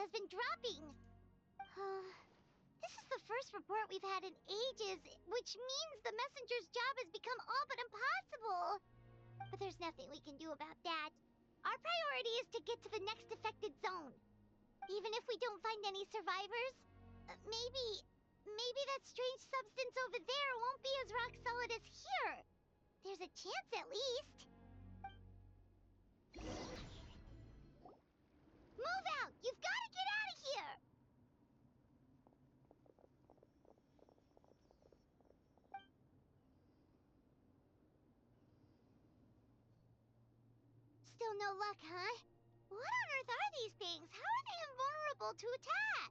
has been dropping. This is the first report we've had in ages, which means the messenger's job has become all but impossible. But there's nothing we can do about that. Our priority is to get to the next affected zone. Even if we don't find any survivors, maybe that strange substance over there won't be as rock solid as here. There's a chance at least. Move out! You've got to get out of here! Still no luck, huh? What on earth are these things? How are they invulnerable to attack?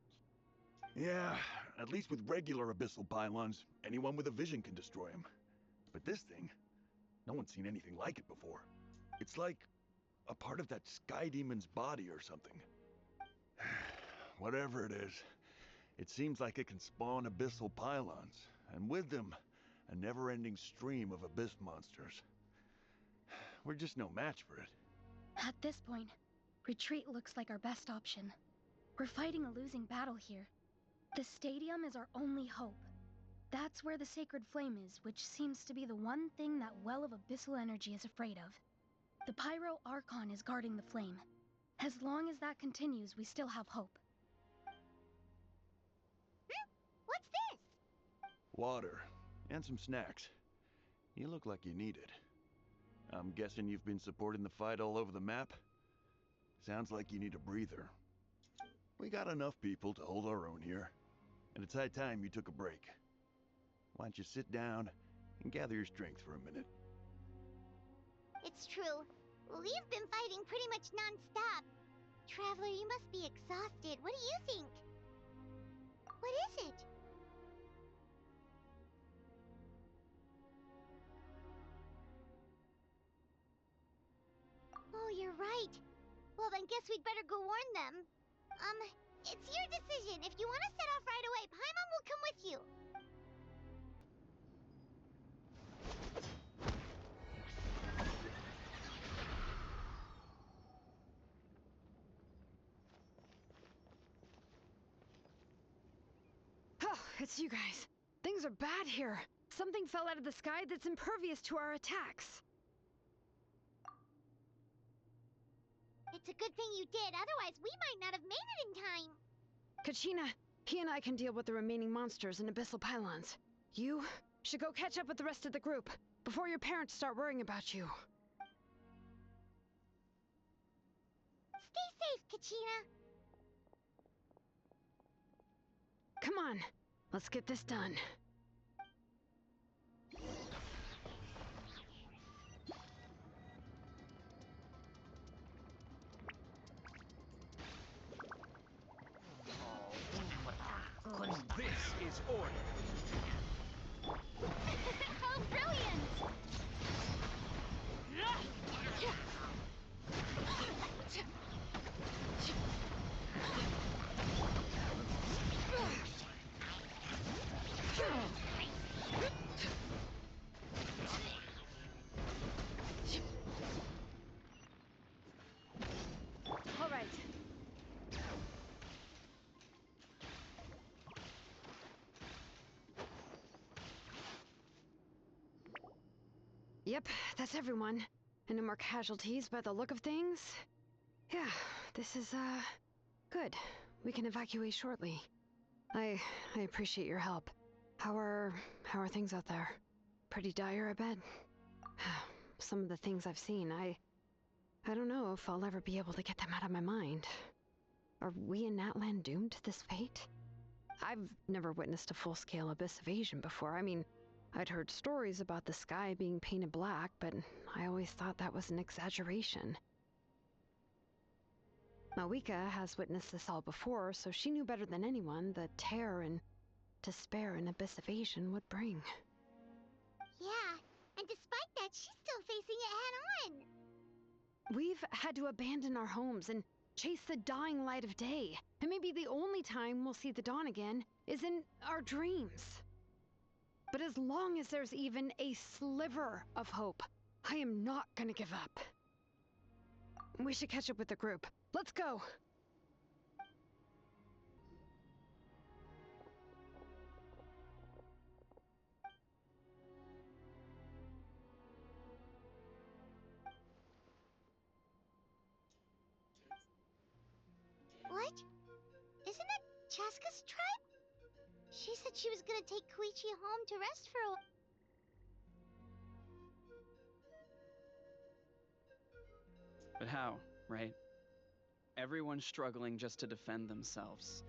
Yeah, at least with regular abyssal pylons, anyone with a vision can destroy them. But this thing, no one's seen anything like it before. It's like a part of that sky demon's body or something. Whatever it is, it seems like it can spawn abyssal pylons, and with them, a never-ending stream of abyss monsters. We're just no match for it. At this point, retreat looks like our best option. We're fighting a losing battle here. The stadium is our only hope. That's where the sacred flame is, which seems to be the one thing that well of abyssal energy is afraid of. The Pyro Archon is guarding the flame. As long as that continues, we still have hope. What's this? Water, and some snacks. You look like you need it. I'm guessing you've been supporting the fight all over the map? Sounds like you need a breather. We got enough people to hold our own here, and it's high time you took a break. Why don't you sit down and gather your strength for a minute? It's true. We've been fighting pretty much non-stop. Traveler, you must be exhausted. What do you think? What is it? Oh, you're right. Well, then guess we'd better go warn them. It's your decision. If you want to set off right away, Paimon will come with you. Oh, it's you guys. Things are bad here. Something fell out of the sky that's impervious to our attacks. It's a good thing you did, otherwise we might not have made it in time. Kachina, he and I can deal with the remaining monsters and abyssal pylons. You should go catch up with the rest of the group before your parents start worrying about you. Stay safe, Kachina. Come on, let's get this done. This is order. Oh, brilliant! All right. Yep, that's everyone. And no more casualties by the look of things. Yeah, this is, good. We can evacuate shortly. I appreciate your help. How are things out there? Pretty dire, I bet. Some of the things I've seen, I don't know if I'll ever be able to get them out of my mind. Are we in Natlan doomed to this fate? I've never witnessed a full-scale abyss invasion before. I mean, I'd heard stories about the sky being painted black, but I always thought that was an exaggeration. Malika has witnessed this all before, so she knew better than anyone the terror and despair an abyss invasion would bring. Yeah, and despite that, she's still facing it head-on. We've had to abandon our homes and chase the dying light of day, and maybe the only time we'll see the dawn again is in our dreams. But as long as there's even a sliver of hope, I am not gonna give up. We should catch up with the group. Let's go! Chasca's tribe? She said she was gonna take Koichi home to rest for a while. But how, right? Everyone's struggling just to defend themselves.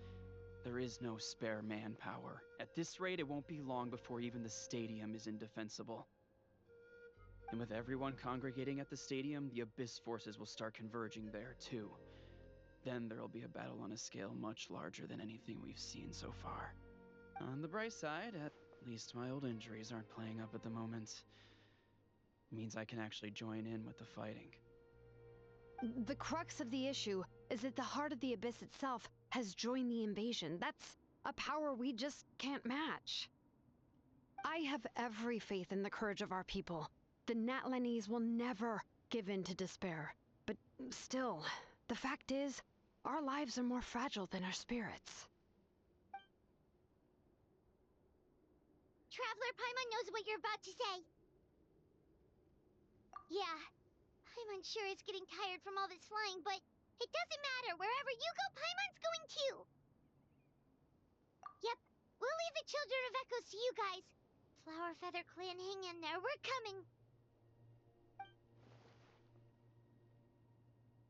There is no spare manpower. At this rate, it won't be long before even the stadium is indefensible. And with everyone congregating at the stadium, the Abyss forces will start converging there too. Then there'll be a battle on a scale much larger than anything we've seen so far. On the bright side, at least my old injuries aren't playing up at the moment. It means I can actually join in with the fighting. The crux of the issue is that the heart of the Abyss itself has joined the invasion. That's a power we just can't match. I have every faith in the courage of our people. The Natlanese will never give in to despair. But still, the fact is, our lives are more fragile than our spirits. Traveler Paimon knows what you're about to say. Yeah, Paimon's sure is getting tired from all this flying, but it doesn't matter. Wherever you go, Paimon's going too. Yep, we'll leave the Children of Echoes to you guys. Flower Feather Clan, hang in there. We're coming.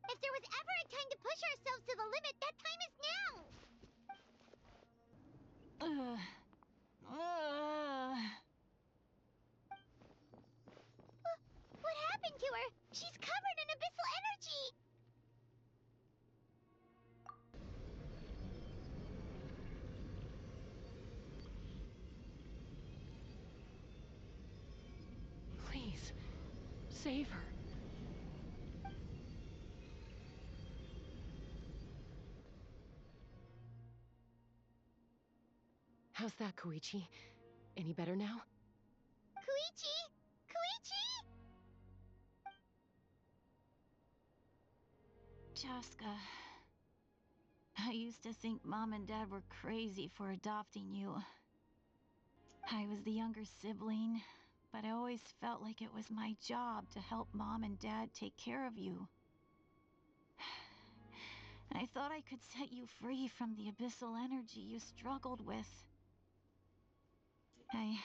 If there was ever a time to push ourselves to the limit, that time is now! What happened to her? She's covered in abyssal energy! Please, save her. How's that, Koichi? Any better now? Koichi! Koichi! Chasca, I used to think Mom and Dad were crazy for adopting you. I was the younger sibling, but I always felt like it was my job to help Mom and Dad take care of you. I thought I could set you free from the abyssal energy you struggled with. I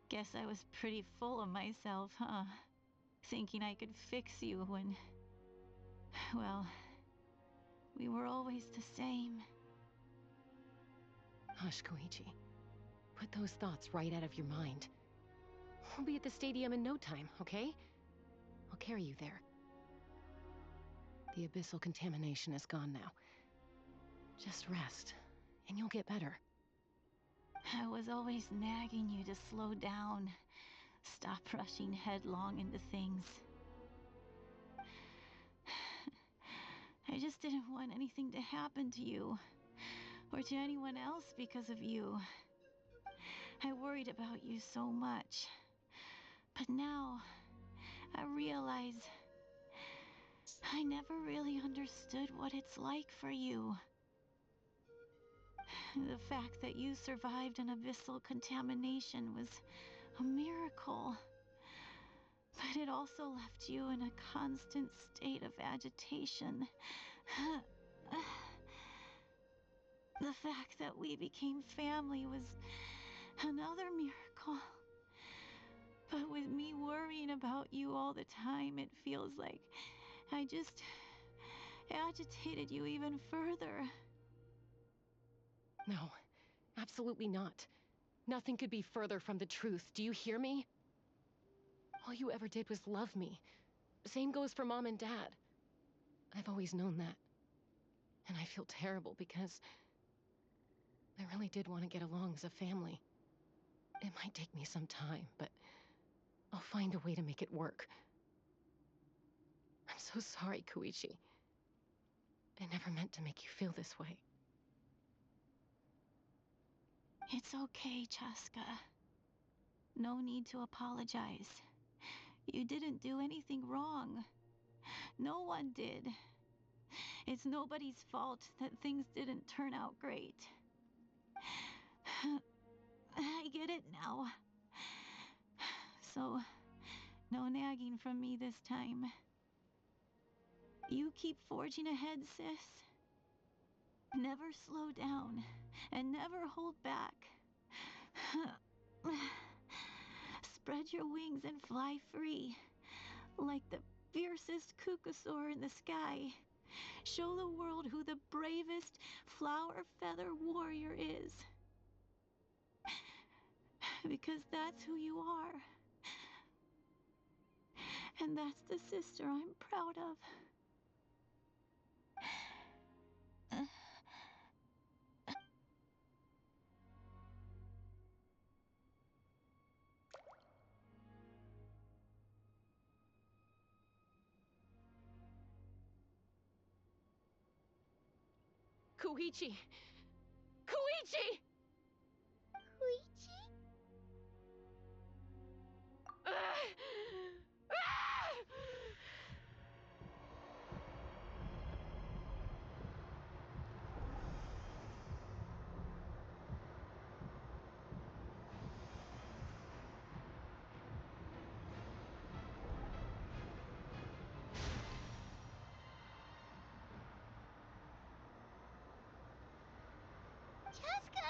guess I was pretty full of myself, huh? Thinking I could fix you when, well, we were always the same. Hush, Koichi. Put those thoughts right out of your mind. We'll be at the stadium in no time, okay? I'll carry you there. The abyssal contamination is gone now. Just rest, and you'll get better. I was always nagging you to slow down. Stop rushing headlong into things. I just didn't want anything to happen to you, or to anyone else because of you. I worried about you so much. But now, I realize I never really understood what it's like for you. The fact that you survived an abyssal contamination was a miracle. But it also left you in a constant state of agitation. The fact that we became family was another miracle. But with me worrying about you all the time, it feels like I just agitated you even further. No, absolutely not. Nothing could be further from the truth. Do you hear me? All you ever did was love me. Same goes for Mom and Dad. I've always known that. And I feel terrible because I really did want to get along as a family. It might take me some time, but I'll find a way to make it work. I'm so sorry, Koichi. I never meant to make you feel this way. It's okay, Chasca. No need to apologize. You didn't do anything wrong. No one did. It's nobody's fault that things didn't turn out great. I get it now. So, no nagging from me this time. You keep forging ahead, sis. Never slow down and never hold back. Spread your wings and fly free, like the fiercest kukasaur in the sky. Show the world who the bravest flower feather warrior is. Because that's who you are. And that's the sister I'm proud of. Koichi! Koichi! Koichi? Chasca?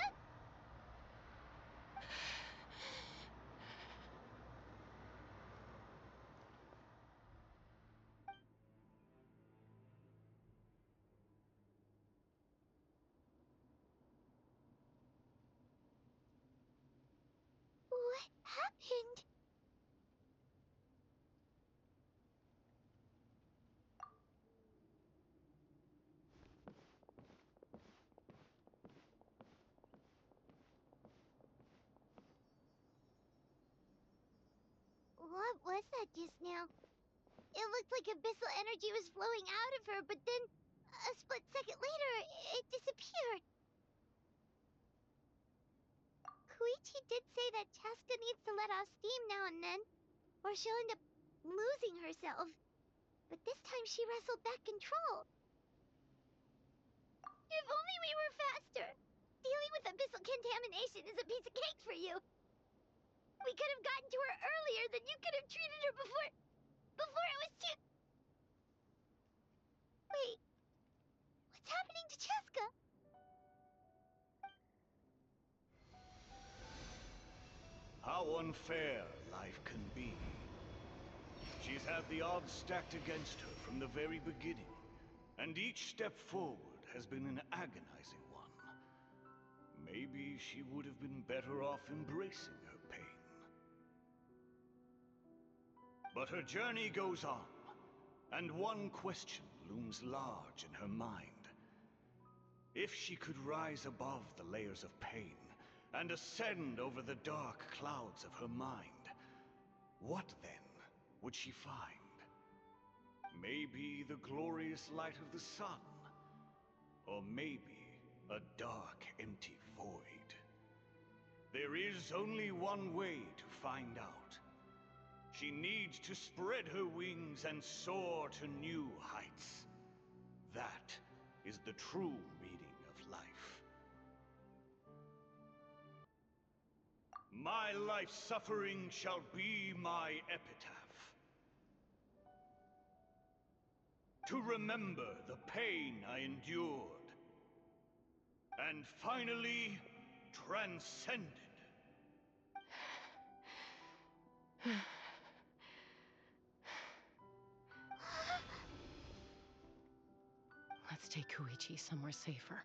What happened? What was that just now? It looked like abyssal energy was flowing out of her, but then a split second later, it disappeared. Koichi did say that Chasca needs to let off steam now and then, or she'll end up losing herself. But this time she wrestled back control. If only we were faster! Dealing with abyssal contamination is a piece of cake for you. We could have gotten to her earlier, then you could have treated her before it was too... Wait, what's happening to Chasca? How unfair life can be. She's had the odds stacked against her from the very beginning, and each step forward has been an agonizing one. Maybe she would have been better off embracing her pain. But her journey goes on, and one question looms large in her mind. If she could rise above the layers of pain, and ascend over the dark clouds of her mind, what then would she find? Maybe the glorious light of the sun, or maybe a dark, empty void. There is only one way to find out. She needs to spread her wings and soar to new heights. That is the true meaning of life. My life's suffering shall be my epitaph. To remember the pain I endured, and finally transcended. Let's take Koichi somewhere safer.